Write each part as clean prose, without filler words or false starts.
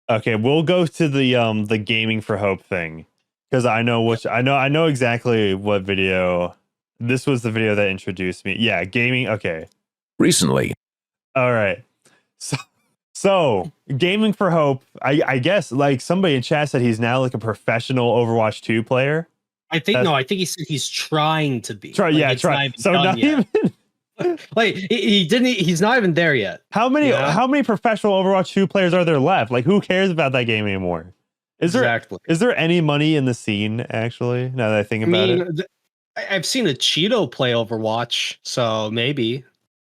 Okay, we'll go to the gaming for hope thing because I know exactly what video. This was the video that introduced me. Yeah, gaming. Okay. Recently. All right. So gaming for hope. I guess like somebody in chat said he's now like a professional Overwatch 2 player. I think he said he's trying to be. Try. So not even. Like he's not even there yet. How many professional Overwatch 2 players are there left? Like who cares about that game anymore? Is there any money in the scene actually? Now that I think about it. I've seen a Cheeto play Overwatch, so maybe.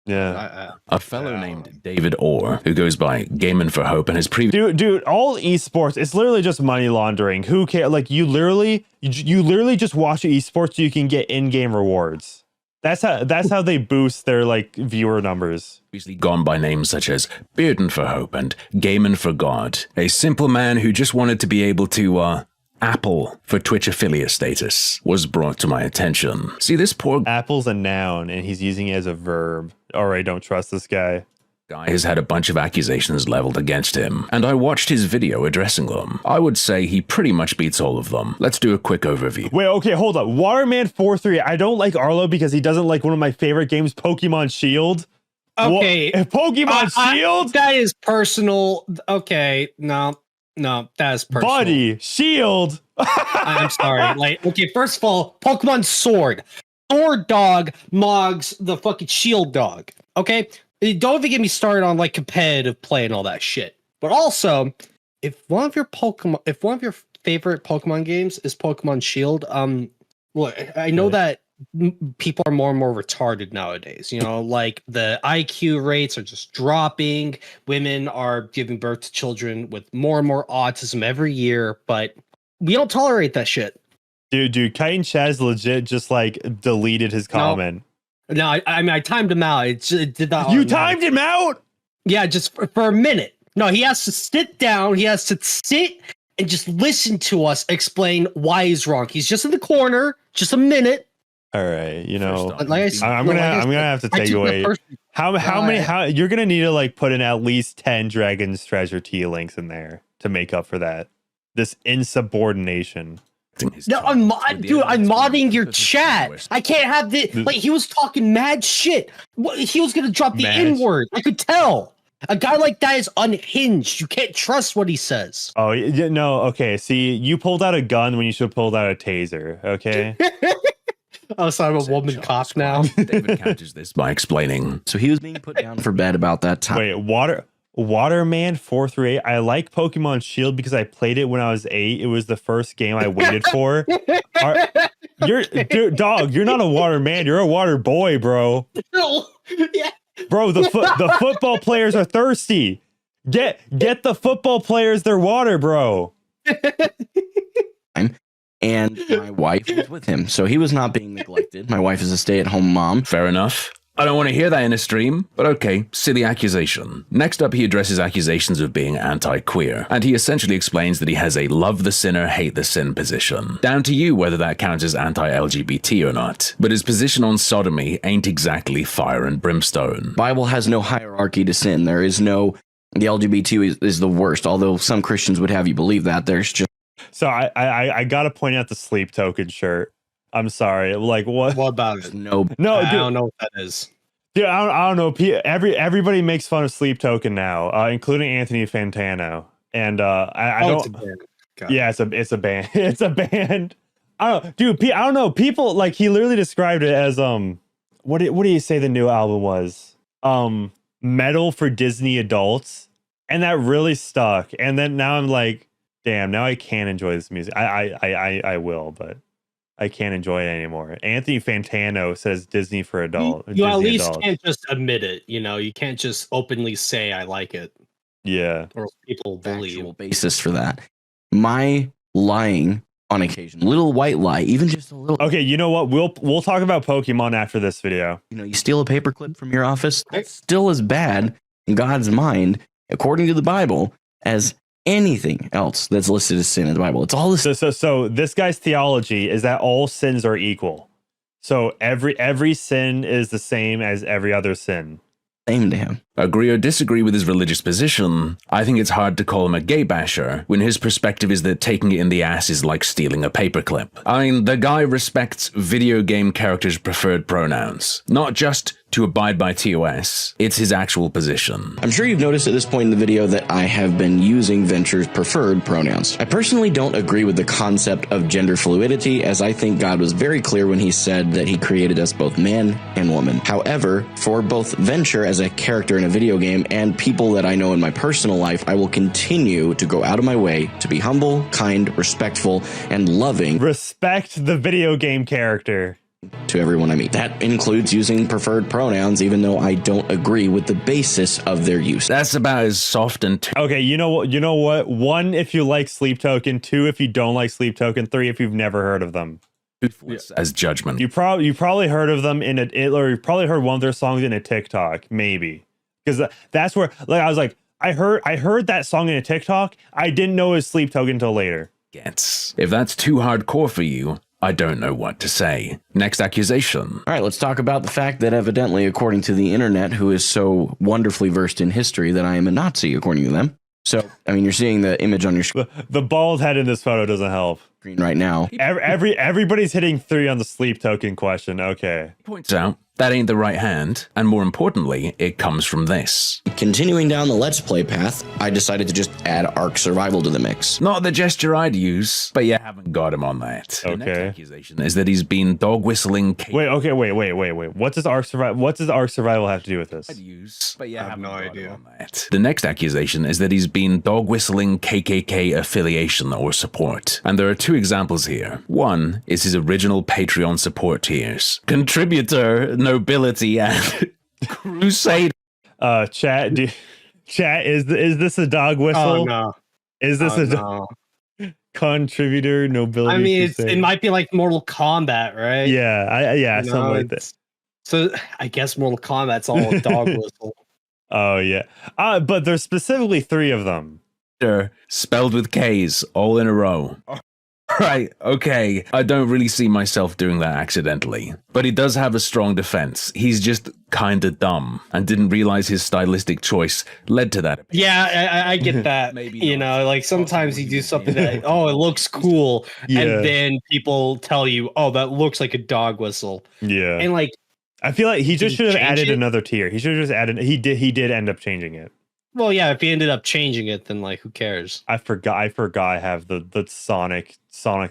Yeah. A fellow named David Orr, who goes by Gaming for Hope, and his previous dude, all esports, it's literally just money laundering. Who cares? Like you literally just watch esports so you can get in-game rewards. That's how they boost their like viewer numbers. Previously gone by names such as Bearden for Hope and Gaming for God, a simple man who just wanted to be able to Apple for Twitch affiliate status was brought to my attention. See, this poor Apple's a noun and he's using it as a verb. All right, don't trust this guy. Guy has had a bunch of accusations leveled against him, and I watched his video addressing them. I would say he pretty much beats all of them. Let's do a quick overview. Wait, okay, hold up. Waterman43, I don't like Arlo because he doesn't like one of my favorite games, Pokemon Shield. Okay. Pokemon Shield? That is personal. Okay, no, that is personal. Buddy, Shield. I'm sorry. Like, okay, first of all, Pokemon Sword. Sword dog mogs the fucking Shield dog. Okay? Don't even get me started on like competitive play and all that shit. But also, if one of your favorite Pokemon games is Pokemon Shield, look, I know that people are more and more retarded nowadays. You know, like the IQ rates are just dropping. Women are giving birth to children with more and more autism every year, but we don't tolerate that shit. Dude, Kite and Chaz legit just like deleted his comment. No, I mean, I timed him out. It did that. You timed him out? Yeah, just for a minute. No, he has to sit down. He has to sit and just listen to us explain why he's wrong. He's just in the corner, just a minute. All right, you know, I'm gonna have to take away. How you're gonna need to like put in at least 10 Dragon's Treasure T links in there to make up for that. This insubordination. No, I'm modding your chat. I can't have the like. He was talking mad shit. He was gonna drop the N-word. I could tell. A guy like that is unhinged. You can't trust what he says. Oh no. Okay. See, you pulled out a gun when you should have pulled out a taser. Okay. Oh, so I'm a woman cop now. David counters this by explaining. So he was being put down for bed about that time. Wait, Waterman 438. I like Pokemon Shield because I played it when I was 8. It was the first game I waited for. Dude, dog, you're not a water man. You're a water boy, bro. No. Yeah. Bro, the football players are thirsty. Get the football players their water, bro. And my wife was with him, so he was not being neglected. My wife is a stay-at-home mom. Fair enough. I don't want to hear that in a stream, but okay, silly accusation. Next up, he addresses accusations of being anti-queer, and he essentially explains that he has a love the sinner, hate the sin position. Down to you whether that counts as anti-LGBT or not. But his position on sodomy ain't exactly fire and brimstone. Bible has no hierarchy to sin. There is no, the LGBT is the worst, although some Christians would have you believe that. There's just... So I gotta point out the sleep token shirt. I'm sorry. Like what? What about it? No, I don't know what that is. Dude, I don't know. Everybody makes fun of Sleep Token now, including Anthony Fantano. And I don't. Yeah, it's a band. It's a band. I don't know, dude. I don't know. People like he literally described it as what do you say the new album was? Metal for Disney adults, and that really stuck. And then now I'm like, damn. Now I can't enjoy this music. I will, but I can't enjoy it anymore. Anthony Fantano says Disney for adult. You at least can't just admit it. You know, you can't just openly say I like it. Yeah. Or people believe. Actual basis for that. My lying on occasion, little white lie, even just a little. Okay, you know what? We'll talk about Pokemon after this video. You know, you steal a paperclip from your office. That's still as bad in God's mind, according to the Bible, as anything else that's listed as sin in the Bible. It's all this. So this guy's theology is that all sins are equal. So every sin is the same as every other sin. same to him. Agree or disagree with his religious position, I think it's hard to call him a gay basher when his perspective is that taking it in the ass is like stealing a paperclip. I mean, the guy respects video game characters' preferred pronouns, not just to abide by TOS, it's his actual position. I'm sure you've noticed at this point in the video that I have been using Venture's preferred pronouns. I personally don't agree with the concept of gender fluidity, as I think God was very clear when he said that he created us both man and woman. However, for both Venture as a character in a video game and people that I know in my personal life, I will continue to go out of my way to be humble, kind, respectful, and loving. Respect the video game character. To everyone I meet. That includes using preferred pronouns, even though I don't agree with the basis of their use. That's about as soft and... Okay, you know what? 1, if you like Sleep Token. 2, if you don't like Sleep Token. 3, if you've never heard of them. As judgment. You probably heard of them in or you probably heard one of their songs in a TikTok, maybe. Because that's where, like, I was like, I heard that song in a TikTok. I didn't know it was Sleep Token until later. If that's too hardcore for you, I don't know what to say. Next accusation. All right, let's talk about the fact that evidently, according to the internet, who is so wonderfully versed in history, that I am a Nazi, according to them. So, I mean, you're seeing the image on your screen. The bald head in this photo doesn't help. Right now. Everybody's hitting 3 on the Sleep Token question. Okay. Points out that ain't the right hand, and more importantly, it comes from this. Continuing down the Let's Play path, I decided to just add Ark Survival to the mix. Not the gesture I'd use, but you haven't got him on that. Okay. The next accusation is that he's been dog whistling. Wait. What does Ark Survival have to do with this? I'd use, but you I have no idea. On that. The next accusation is that he's been dog whistling KKK affiliation or support, and there are 2 examples here. One is his original Patreon support tiers. Contributor, nobility, and crusade. Chat, is this a dog whistle? Oh no. Is this no. Contributor, nobility? I mean, crusade? it might be like Mortal Kombat, right? Yeah, something like that. So I guess Mortal Kombat's all a dog whistle. Oh yeah. But there's specifically 3 of them. Spelled with K's, all in a row. Right, okay. I don't really see myself doing that accidentally. But he does have a strong defense. He's just kinda dumb and didn't realize his stylistic choice led to that. Yeah, I get that. Maybe you know, like sometimes you do something that, oh, it looks cool. Yeah. And then people tell you, oh, that looks like a dog whistle. Yeah. And like, I feel like he just should have added it? another tier. He should have just added. He did end up changing it. well, yeah, if he ended up changing it, then like, who cares? I forgot I have the Sonic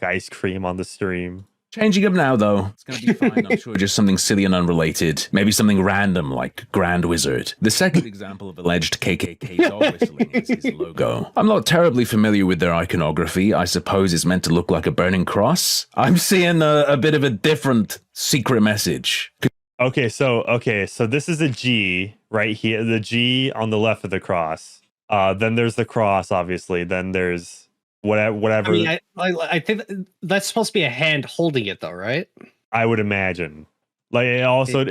ice cream on the stream. Changing him now, though. It's going to be fine, I'm sure. Just something silly and unrelated. Maybe something random, like Grand Wizard. The second example of alleged KKK dog whistling is his logo. I'm not terribly familiar with their iconography. I suppose it's meant to look like a burning cross. I'm seeing a bit of a different secret message. Okay, so this is a G right here. The G on the left of the cross. Then there's the cross, obviously. Then there's whatever. I mean, I think that's supposed to be a hand holding it, though, right? I would imagine. Like it also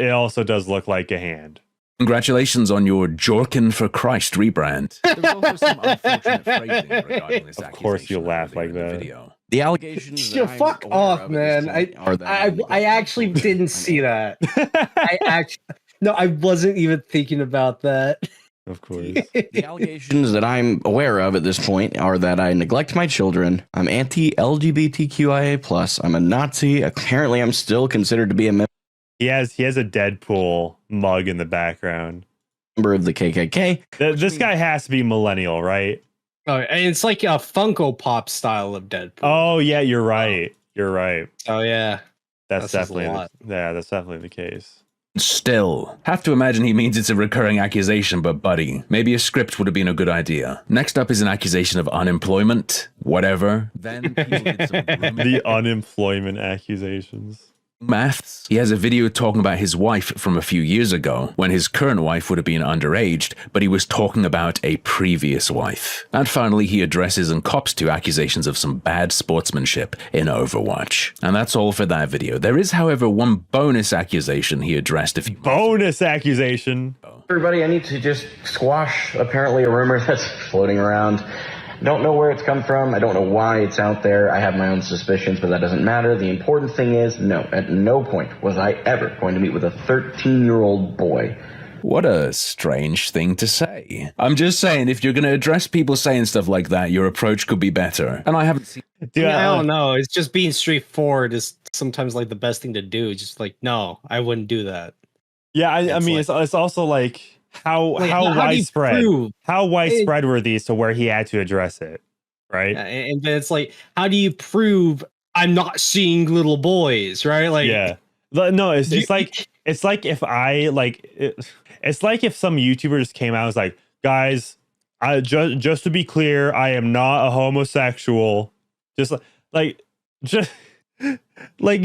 does look like a hand. Congratulations on your Jorkin for Christ rebrand. There was also some unfortunate phrasing regarding this Of course, you laugh like that. Video. The allegations. Yo, fuck off, man. I actually didn't see that. I wasn't even thinking about that. Of course. The allegations that I'm aware of at this point are that I neglect my children, I'm anti-LGBTQIA+, I'm a Nazi, apparently I'm still considered to be a member. He has a Deadpool mug in the background. Member of the KKK. This guy has to be millennial, right? Oh, and it's like a Funko Pop style of Deadpool. Oh yeah, you're right. You're right. Oh yeah. That's That says a definitely lot. that's definitely the case. Still, have to imagine he means it's a recurring accusation, but buddy, maybe a script would have been a good idea. Next up is an accusation of unemployment, whatever. Then people did some grooming. The unemployment accusations. Maths. He has a video talking about his wife from a few years ago, when his current wife would have been underage, but he was talking about a previous wife. And finally, he addresses and cops to accusations of some bad sportsmanship in Overwatch. And that's all for that video. There is, however, one bonus accusation he addressed a few months ago. Bonus accusation. Everybody, I need to just squash apparently a rumor that's floating around. Don't know where it's come from. I don't know why it's out there. I have my own suspicions, but that doesn't matter. The important thing is, no, at no point was I ever going to meet with a 13-year-old boy. What a strange thing to say. I'm just saying, if you're going to address people saying stuff like that, your approach could be better. And I haven't seen... Dude, I don't know. It's just being straightforward is sometimes like the best thing to do. Just like, no, I wouldn't do that. Yeah, I mean, it's also like how widespread were these to where he had to address it, right? And then it's like, how do you prove I'm not seeing little boys, right? Like, yeah, no, it's like if I it's like if some YouTuber just came out and was like, guys, I just to be clear, I am not a homosexual. Just like it's like,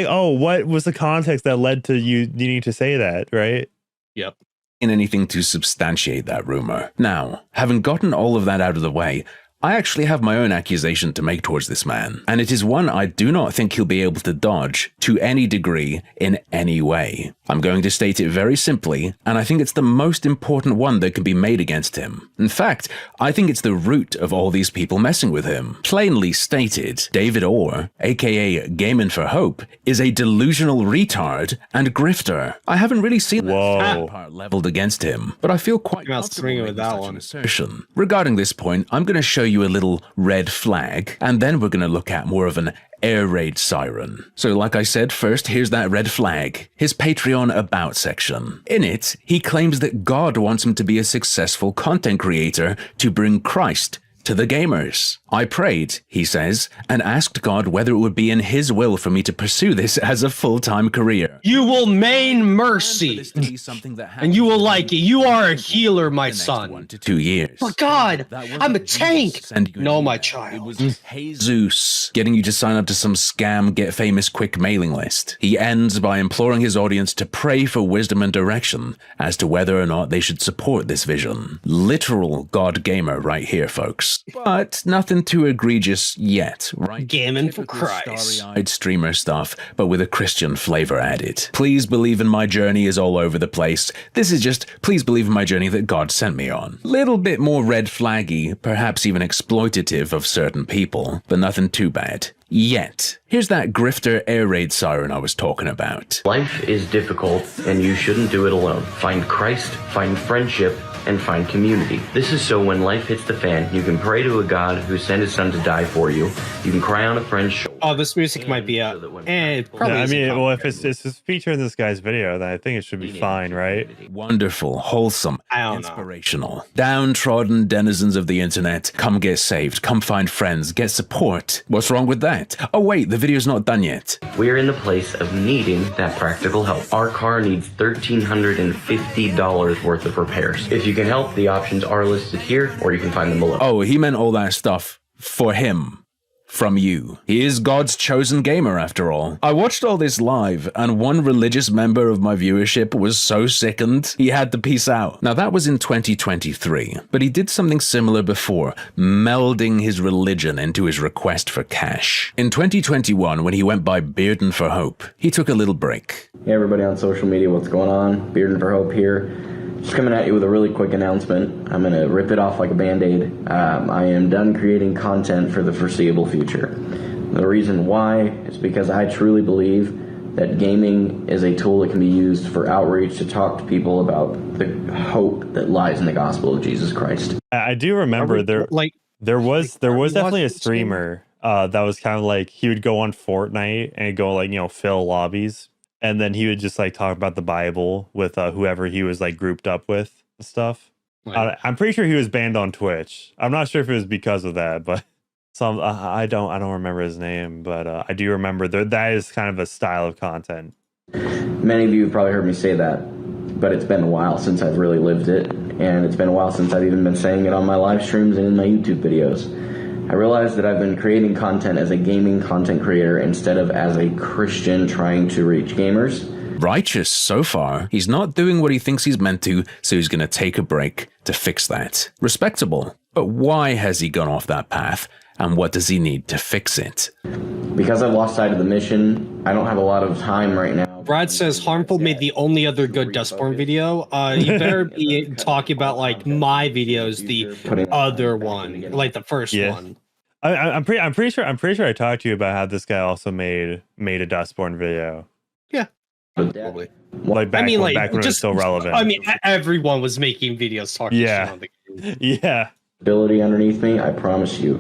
oh, what was the context that led to you needing to say that, right? Yep. In anything to substantiate that rumor. Now, having gotten all of that out of the way, I actually have my own accusation to make towards this man, and it is one I do not think he'll be able to dodge to any degree in any way. I'm going to state it very simply, and I think it's the most important one that can be made against him. In fact, I think it's the root of all these people messing with him. Plainly stated, David Orr, aka Gaming for Hope, is a delusional retard and grifter. I haven't really seen that part leveled against him, but I feel quite comfortable with that one assertion. Regarding this point, I'm going to show you a little red flag, and then we're going to look at more of an air raid siren. So like I said, first, here's that red flag, his Patreon about section. In it, he claims that God wants him to be a successful content creator to bring Christ to the gamers. I prayed, he says, and asked God whether it would be in his will for me to pursue this as a full-time career. You will main mercy, and you will like it. You are a healer, my son. 1 to 2 years. Oh God, I'm a tank. No, my child. It was Jesus getting you to sign up to some scam get famous quick mailing list. He ends by imploring his audience to pray for wisdom and direction as to whether or not they should support this vision. Literal God gamer right here, folks. But nothing too egregious yet, right? Gaming for Christ. Starry-eyed streamer stuff, but with a Christian flavor added. Please believe in my journey is all over the place. This is just, please believe in my journey that God sent me on. Little bit more red flaggy, perhaps even exploitative of certain people, but nothing too bad. Yet. Here's that grifter air raid siren I was talking about. Life is difficult, and you shouldn't do it alone. Find Christ, find friendship, and find community. This is so when life hits the fan, you can pray to a God who sent his son to die for you. You can cry on a friend's shoulder. Oh, this music might be out. And probably I mean, well, if it's featured in this guy's video, then I think it should be fine, right? Wonderful, wholesome, inspirational. Downtrodden denizens of the internet, come get saved, come find friends, get support. What's wrong with that? Oh wait, the video's not done yet. We're in the place of needing that practical help. Our car needs $1,350 worth of repairs. If you can help, the options are listed here, or you can find them below. Oh, he meant all that stuff for him. From you. He is God's chosen gamer after all. I watched all this live, and one religious member of my viewership was so sickened, he had to peace out. Now that was in 2023, but he did something similar before, melding his religion into his request for cash. In 2021, when he went by Bearden for Hope, he took a little break. Hey everybody on social media, what's going on? Bearden for Hope here. Just coming at you with a really quick announcement. I'm going to rip it off like a Band-Aid. I am done creating content for the foreseeable future. The reason why is because I truly believe that gaming is a tool that can be used for outreach to talk to people about the hope that lies in the gospel of Jesus Christ. I do remember there was definitely a streamer that was kind of like, he would go on Fortnite and go like, fill lobbies. And then he would just like talk about the Bible with whoever he was like grouped up with and stuff. Right. I'm pretty sure he was banned on Twitch. I'm not sure if it was because of that, but I don't remember his name, but I do remember that is kind of a style of content. Many of you have probably heard me say that, but it's been a while since I've really lived it, and it's been a while since I've even been saying it on my live streams and in my YouTube videos. I realized that I've been creating content as a gaming content creator instead of as a Christian trying to reach gamers. Righteous so far. He's not doing what he thinks he's meant to, so he's going to take a break to fix that. Respectable. But why has he gone off that path? And what does he need to fix it? Because I've lost sight of the mission, I don't have a lot of time right now. Brad says Harmful made the only other good Dustborn video. You better be talking about like my videos, the other one, like the first one. I'm pretty sure I talked to you about how this guy also made a Dustborn video. Yeah. Probably. Like back, back when it was still relevant. I mean, everyone was making videos talking shit on the game. Yeah. Ability underneath me, I promise you,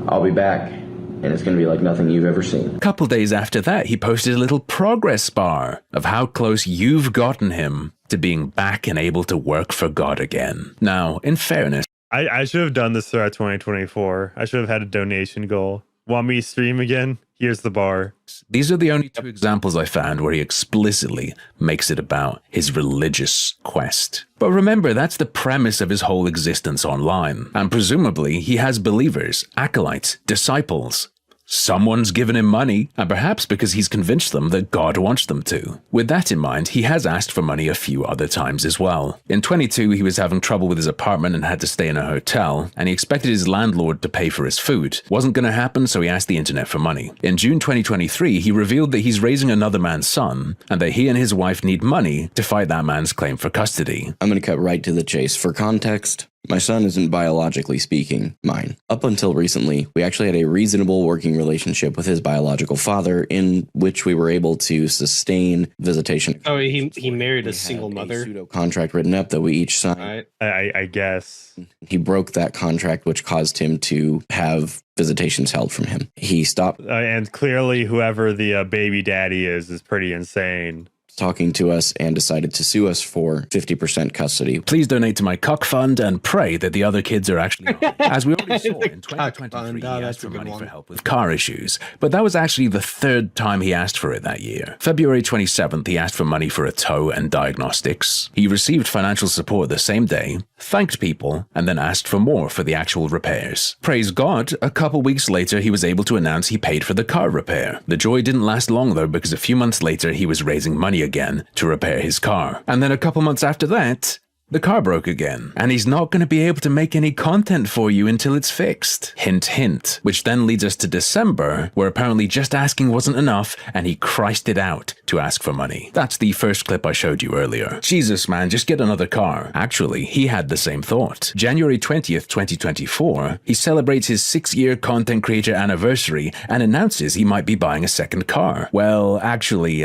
I'll be back, and it's going to be like nothing you've ever seen. A couple days after that, he posted a little progress bar of how close you've gotten him to being back and able to work for God again. Now, in fairness, I should have done this throughout 2024. I should have had a donation goal. Want me to stream again? Here's the bar. These are the only two examples I found where he explicitly makes it about his religious quest. But remember, that's the premise of his whole existence online. And presumably, he has believers, acolytes, disciples. Someone's given him money, and perhaps because he's convinced them that God wants them to. With that in mind, he has asked for money a few other times as well. In 22, he was having trouble with his apartment and had to stay in a hotel, and he expected his landlord to pay for his food. Wasn't gonna happen, so he asked the internet for money. In June 2023, he revealed that he's raising another man's son, and that he and his wife need money to fight that man's claim for custody. I'm gonna cut right to the chase. For context, my son isn't biologically speaking mine. Up until recently, we actually had a reasonable working relationship with his biological father in which we were able to sustain visitation. Oh, he married a single mother? A pseudo contract written up that we each signed. I guess. He broke that contract, which caused him to have visitations held from him. He stopped. And clearly whoever the baby daddy is pretty insane. Talking to us and decided to sue us for 50% custody. Please donate to my cock fund and pray that the other kids are actually home. As we already saw in 2023, he asked for money for help with car issues, but that was actually the third time he asked for it that year. February 27th, he asked for money for a tow and diagnostics. He received financial support the same day, thanked people, and then asked for more for the actual repairs. Praise God, a couple weeks later, he was able to announce he paid for the car repair. The joy didn't last long though, because a few months later, he was raising money again to repair his car. And then a couple months after that, the car broke again, and he's not going to be able to make any content for you until it's fixed. Hint, hint. Which then leads us to December, where apparently just asking wasn't enough, and he Christed it out to ask for money. That's the first clip I showed you earlier. Jesus, man, just get another car. Actually, he had the same thought. January 20th, 2024, he celebrates his 6-year content creator anniversary and announces he might be buying a second car. Well, actually,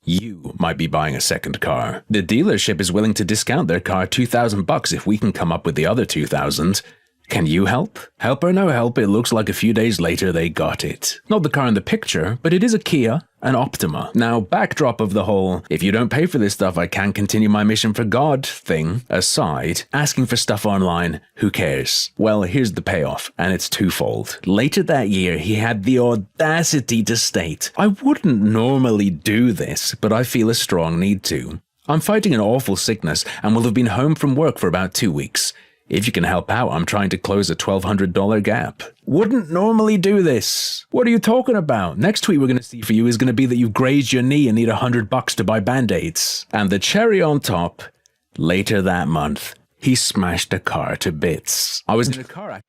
you might be buying a second car. The dealership is willing to discount their car $2,000 if we can come up with the other $2,000. Can you help? Help or no help, it looks like a few days later they got it. Not the car in the picture, but it is a Kia, an Optima. Now, backdrop of the whole, if you don't pay for this stuff, I can't continue my mission for God thing aside, asking for stuff online, who cares? Well, here's the payoff, and it's twofold. Later that year, he had the audacity to state, I wouldn't normally do this, but I feel a strong need to. I'm fighting an awful sickness and will have been home from work for about 2 weeks. If you can help out, I'm trying to close a $1,200 gap. Wouldn't normally do this. What are you talking about? Next tweet we're going to see for you is going to be that you've grazed your knee and need $100 to buy Band-Aids. And the cherry on top, later that month, he smashed a car to bits. I was in a car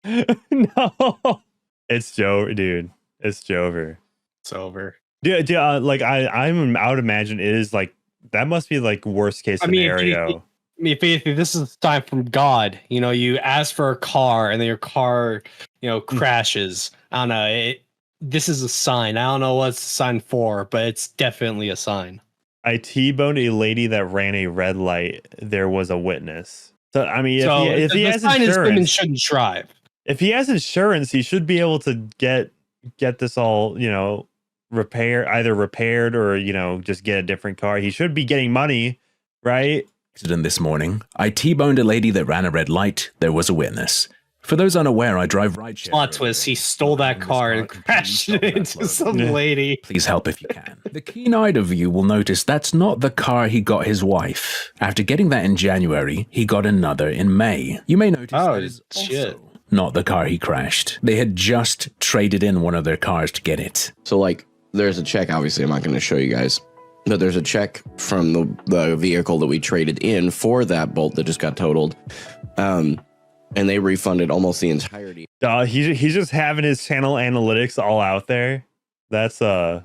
accident. No. It's Joe, dude. It's Jover. It's over. Dude, like I would imagine it is like, that must be like worst case scenario. If this is time from God, you ask for a car and then your car, crashes. I don't know. This is a sign. I don't know what it's a sign for, but it's definitely a sign. I T-boned a lady that ran a red light. There was a witness. So, I mean, if he has insurance, women shouldn't drive. If he has insurance, he should be able to get this all, either repaired or, just get a different car. He should be getting money, right? Accident this morning. I T-boned a lady that ran a red light. There was a witness. For those unaware, I drive rideshare. Plot twist, he stole that car and crashed it into some lady. Please help if you can. The keen-eyed of you will notice that's not the car he got his wife. After getting that in January, he got another in May. You may notice that is also not the car he crashed. They had just traded in one of their cars to get it. So, there's a check. Obviously, I'm not going to show you guys. But there's a check from the vehicle that we traded in for that Bolt that just got totaled. And they refunded almost the entirety. He's just having his channel analytics all out there. That's I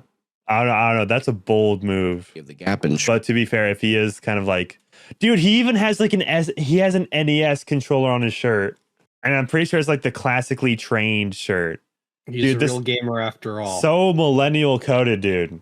don't know. That's a bold move. Give the gap in. But to be fair, if he is kind of like, dude, he even has like he has an NES controller on his shirt. And I'm pretty sure it's like the classically trained shirt. He's a real gamer after all. So millennial coded, dude.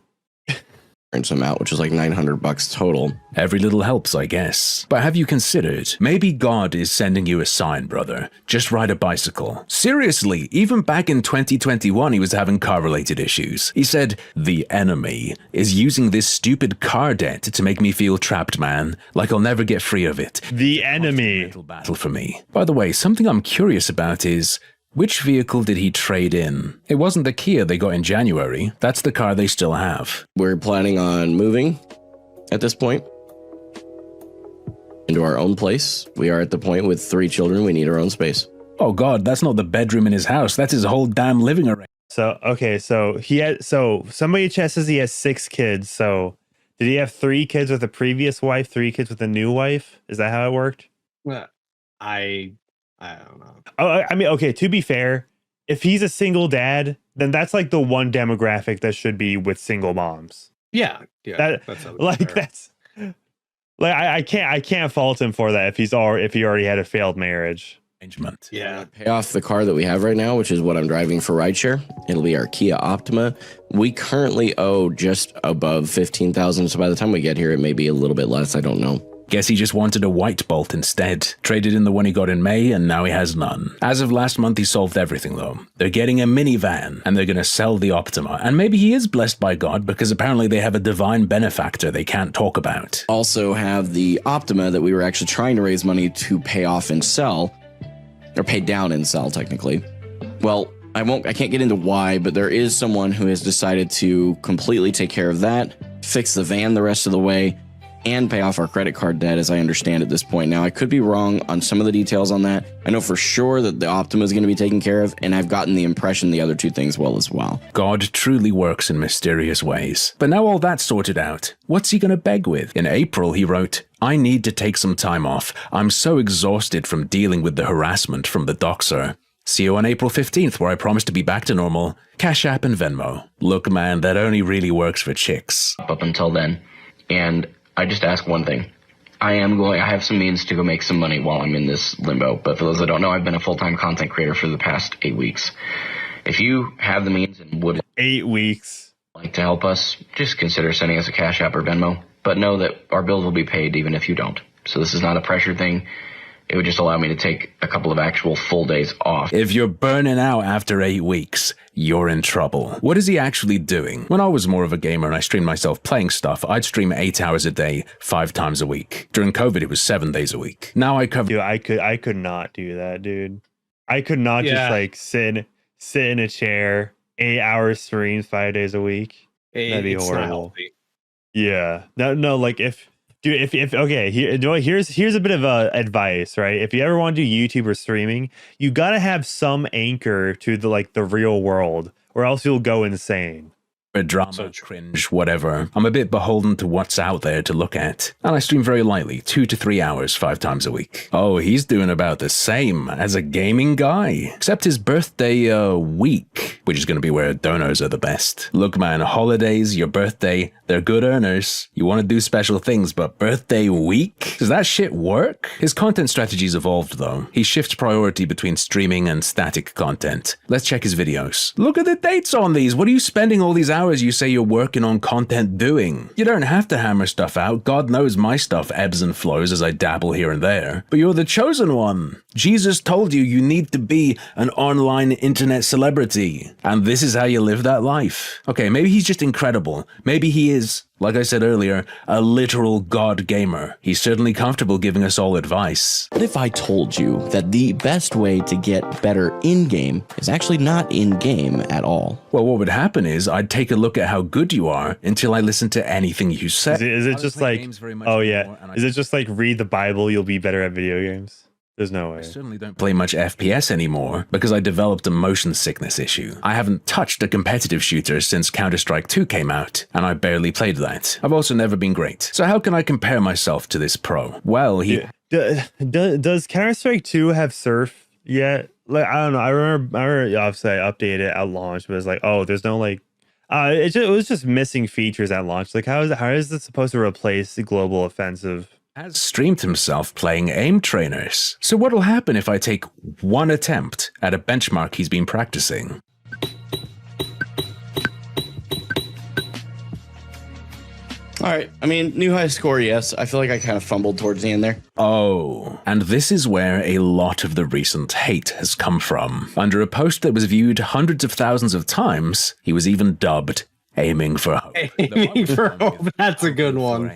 some out, which is like $900 total. Every little helps, I guess. But have you considered, maybe God is sending you a sign, brother. Just ride a bicycle. Seriously, even back in 2021, he was having car-related issues. He said, the enemy is using this stupid car debt to make me feel trapped, man. Like I'll never get free of it. The enemy. Battle for me. By the way, something I'm curious about is, which vehicle did he trade in? It wasn't the Kia they got in January. That's the car they still have. We're planning on moving at this point into our own place. We are at the point with 3 children. We need our own space. Oh God, that's not the bedroom in his house. That's his whole damn living arrangement. So, okay, so somebody in chat says he has 6 kids. So did he have 3 kids with a previous wife, 3 kids with a new wife? Is that how it worked? Well, I don't know. Oh, I mean, okay, to be fair, if he's a single dad, then that's like the one demographic that should be with single moms. Yeah. I can't fault him for that if he already had a failed marriage. Yeah. Pay off the car that we have right now, which is what I'm driving for rideshare. It'll be our Kia Optima. We currently owe just above $15,000. So by the time we get here, it may be a little bit less. I don't know. Guess he just wanted a white Bolt instead. Traded in the one he got in May, and now he has none. As of last month, he solved everything though. They're getting a minivan, and they're gonna sell the Optima. And maybe he is blessed by God, because apparently they have a divine benefactor they can't talk about. Also have the Optima that we were actually trying to raise money to pay off and sell, or pay down and sell technically. Well, I can't get into why, but there is someone who has decided to completely take care of that, fix the van the rest of the way, and pay off our credit card debt, as I understand at this point. Now, I could be wrong on some of the details on that. I know for sure that the Optima is going to be taken care of, and I've gotten the impression the other 2 things will as well. God truly works in mysterious ways. But now all that's sorted out, what's he going to beg with? In April, he wrote, I need to take some time off. I'm so exhausted from dealing with the harassment from the doxer. See you on April 15th, where I promise to be back to normal. Cash App and Venmo. Look, man, that only really works for chicks. Up until then, and I just ask one thing. I have some means to go make some money while I'm in this limbo, but for those that don't know, I've been a full-time content creator for the past 8 weeks. If you have the means and would 8 weeks like to help us, just consider sending us a Cash App or Venmo, but know that our bills will be paid even if you don't. So this is not a pressure thing. It would just allow me to take a couple of actual full days off. If you're burning out after 8 weeks, you're in trouble. What is he actually doing? When I was more of a gamer and I streamed myself playing stuff, I'd stream 8 hours a day, 5 times a week. During COVID, it was 7 days a week. Now I cover... Dude, I could not do that, dude. I could not just like sit in a chair, 8 hours streams 5 days a week. That'd be horrible. Yeah. No, like if okay, here's a bit of advice, right? If you ever want to do YouTube or streaming, you gotta have some anchor to the real world, or else you'll go insane. Drama, cringe, whatever. I'm a bit beholden to what's out there to look at. And I stream very lightly, 2 to 3 hours, 5 times a week. Oh, he's doing about the same as a gaming guy. Except his birthday week, which is going to be where donors are the best. Look, man, holidays, your birthday, they're good earners. You want to do special things, but birthday week? Does that shit work? His content strategy's evolved, though. He shifts priority between streaming and static content. Let's check his videos. Look at the dates on these. What are you spending all these hours you say you're working on content doing? You don't have to hammer stuff out. God knows my stuff ebbs and flows as I dabble here and there. But you're the chosen one. Jesus told you you need to be an online internet celebrity. And this is how you live that life. Okay, maybe he's just incredible. Maybe he is, like I said earlier, a literal God gamer. He's certainly comfortable giving us all advice. What if I told you that the best way to get better in-game is actually not in-game at all? Well, what would happen is I'd take a look at how good you are until I listen to anything you say. Is it just like, oh yeah, is it just like read the Bible, you'll be better at video games? There's no way. I certainly don't play much FPS anymore because I developed a motion sickness issue. I haven't touched a competitive shooter since Counter-Strike 2 came out, and I barely played that. I've also never been great. So how can I compare myself to this pro? Well, does Counter-Strike 2 have surf yet? Like, I don't know. I remember obviously I updated it at launch, but it's like, oh, there's no like, it was just missing features at launch. Like, how is this supposed to replace the global offensive? Has streamed himself playing aim trainers. So what'll happen if I take one attempt at a benchmark he's been practicing? All right. I mean, new high score, yes. I feel like I kind of fumbled towards the end there. Oh, and this is where a lot of the recent hate has come from. Under a post that was viewed hundreds of thousands of times, he was even dubbed Aiming for Hope. Aiming for Hope, that's a good one.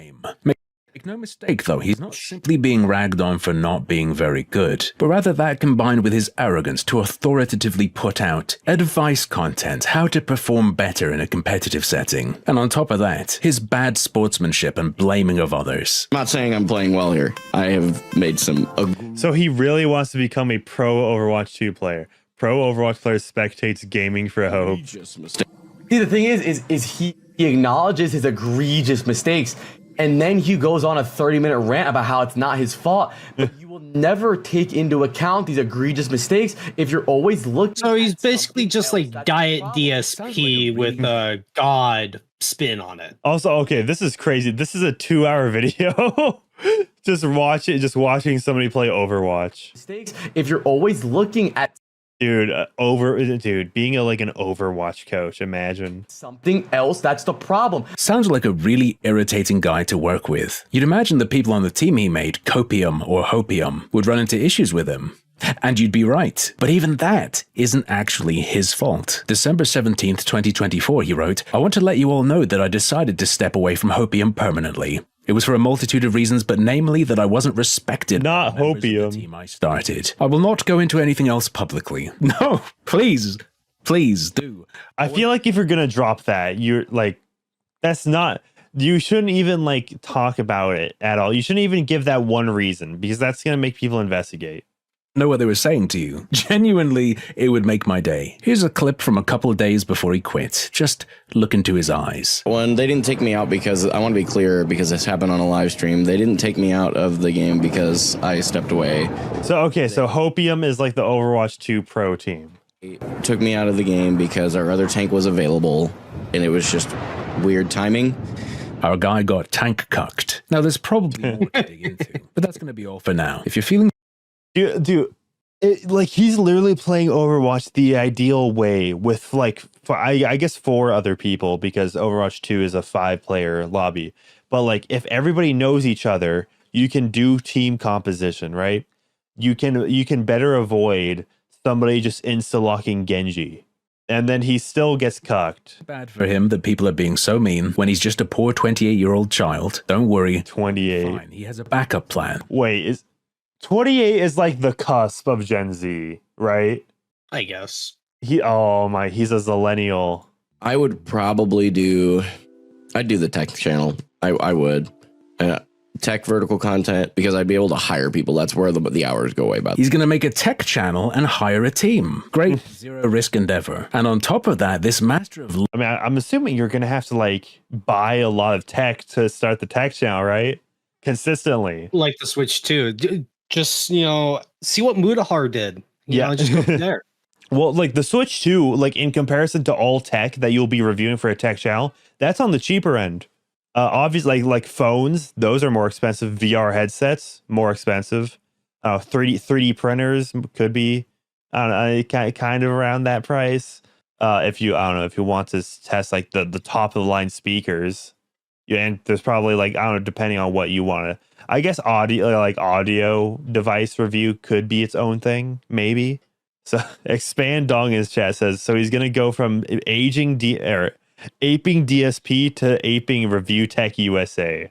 Make no mistake, though, he's not simply being ragged on for not being very good, but rather that combined with his arrogance to authoritatively put out advice content, how to perform better in a competitive setting. And on top of that, his bad sportsmanship and blaming of others. I'm not saying I'm playing well here. I have made some... So he really wants to become a pro Overwatch 2 player. Pro Overwatch player spectates gaming for hope. See, the thing is he acknowledges his egregious mistakes, and then he goes on a 30-minute rant about how it's not his fault. But you will never take into account these egregious mistakes if you're always looking. So he's basically just like Diet DSP with a God spin on it. Also, okay, this is crazy. This is a 2-hour video. Just watching somebody play Overwatch. Mistakes if you're always looking at... Dude, being like an Overwatch coach, imagine. Something else, that's the problem. Sounds like a really irritating guy to work with. You'd imagine the people on the team he made, Copium or Hopium, would run into issues with him. And you'd be right. But even that isn't actually his fault. December 17th, 2024, he wrote, "I want to let you all know that I decided to step away from Hopium permanently. It was for a multitude of reasons, but namely that I wasn't respected. Not Hopium. Of the team I started. I will not go into anything else publicly." No, please do. I feel like if you're gonna drop that, you're like, that's not. You shouldn't even like talk about it at all. You shouldn't even give that one reason because that's gonna make people investigate. Know what they were saying to you. Genuinely, it would make my day. Here's a clip from a couple of days before he quit. Just look into his eyes. One, they didn't take me out because, I want to be clear, because this happened on a live stream. They didn't take me out of the game because I stepped away. So, okay, so Hopium is like the Overwatch 2 pro team. It took me out of the game because our other tank was available, and it was just weird timing. Our guy got tank cucked. Now, there's probably more to dig into, but that's going to be all for now. If you're feeling... Dude, like he's literally playing Overwatch the ideal way with like, I guess 4 other people because Overwatch 2 is a 5-player lobby. But like, if everybody knows each other, you can do team composition, right? You can better avoid somebody just insta-locking Genji. And then he still gets cucked. Bad for him that people are being so mean when he's just a poor 28-year-old child. Don't worry. 28. Fine, he has a backup plan. Wait, 28 is like the cusp of Gen Z, right? I guess. He's a zillennial. I would probably I'd do the tech channel. I would. Tech vertical content because I'd be able to hire people. That's where the hours go away. He's going to make a tech channel and hire a team. Great zero risk endeavor. And on top of that, this master of... I mean, I'm assuming you're going to have to like buy a lot of tech to start the tech channel, right? Consistently. Like the Switch 2. Just, see what Mudahar did. Just go from there. Well, like the Switch 2, like in comparison to all tech that you'll be reviewing for a tech channel, that's on the cheaper end. Obviously, like phones, those are more expensive. VR headsets, more expensive. 3D printers could be, I don't know, kind of around that price. If you want to test like the top of the line speakers, and there's probably like, I don't know, depending on what you want to. I guess audio device review could be its own thing, maybe. So Expand Dong in his chat says, so he's gonna go from aping DSP to aping Review Tech USA.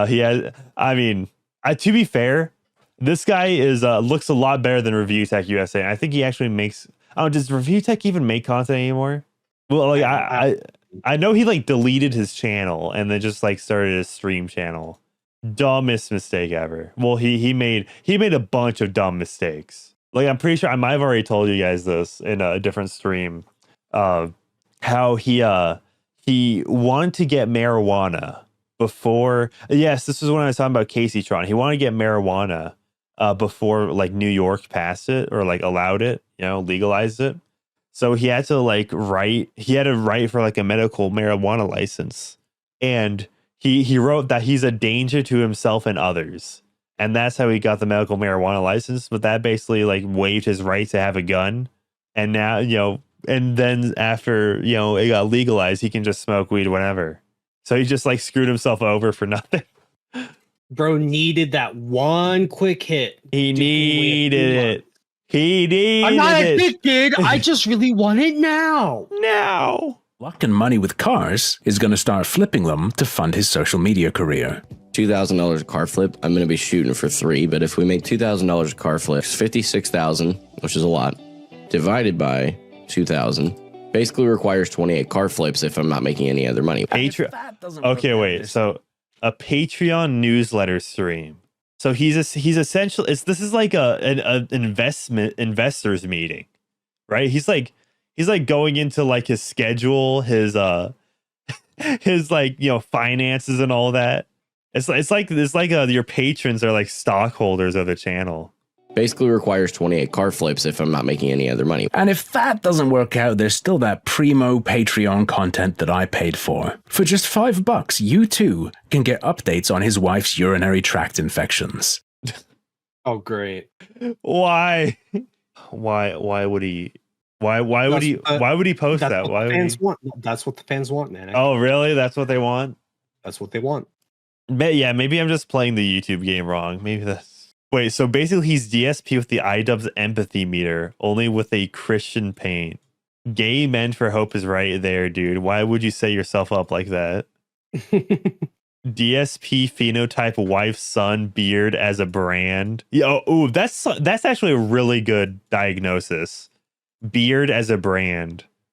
He has, I mean, to be fair, this guy is looks a lot better than Review Tech USA. And I think he actually makes. Oh, does Review Tech even make content anymore? Well, like I know he like deleted his channel and then just like started a stream channel. Dumbest mistake ever. Well, he made a bunch of dumb mistakes. Like I'm pretty sure I might have already told you guys this in a different stream. How he wanted to get marijuana before. Yes, this is when I was talking about Casey Tron. He wanted to get marijuana before like New York passed it or like allowed it, legalized it. So he had to write for like a medical marijuana license. And he wrote that he's a danger to himself and others. And that's how he got the medical marijuana license. But that basically like waived his right to have a gun. And now, and then after, it got legalized, he can just smoke weed whenever. So he just like screwed himself over for nothing. Bro needed that one quick hit. He needed it. He needed I'm not it. addicted. I just really want it now. Now. Luck and money with cars is going to start flipping them to fund his social media career. $2,000 a car flip. I'm going to be shooting for 3, but if we make $2,000 a car flip, it's 56,000, which is a lot, divided by 2,000, basically requires 28 car flips if I'm not making any other money. Patreon. Okay, wait. So a Patreon newsletter stream. So he's essentially this is like an investors meeting, right? He's like going into like his schedule, his like, you know, finances and all that. It's like your patrons are like stockholders of the channel. Basically requires 28 car flips if I'm not making any other money. And if that doesn't work out, there's still that primo Patreon content that I paid for. For just $5, you too can get updates on his wife's urinary tract infections. Oh, great. Why would he? Why would he post that? Why fans want? That's what the fans want, man. Oh, really? That's what they want? That's what they want. Yeah, maybe I'm just playing the YouTube game wrong. Maybe that's... Wait, so basically he's DSP with the iDubbbz empathy meter, only with a Christian paint. Gay men for hope is right there, dude. Why would you set yourself up like that? DSP phenotype wife son beard as a brand. Yeah, that's actually a really good diagnosis. Beard as a brand.